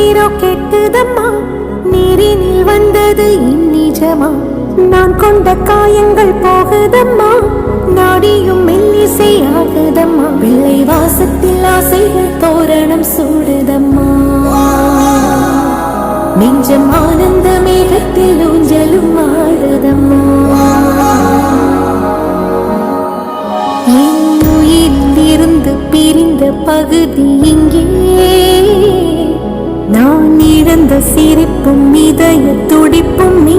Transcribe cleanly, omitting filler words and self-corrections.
உயிரோ கெட்டுதம்மா, நீரினில் வந்தது இந்நிஜமா. நான் கொண்ட காயங்கள் போகுதம்மா, நாடியும் மெல்லிசை ஆகுதம்மா. பிள்ளை வாசத்தில் ஆசைகள் தோரணம் சூடுதம்மா, நெஞ்சம் ஆனந்த மேகத்தில் ஊஞ்சலும் ஆடுதம்மா. என் உயிரில் இருந்து பிரிந்த பகுதி இங்கே, நான் இழந்த சிரிப்பும் இதய துடிப்பும் நீ.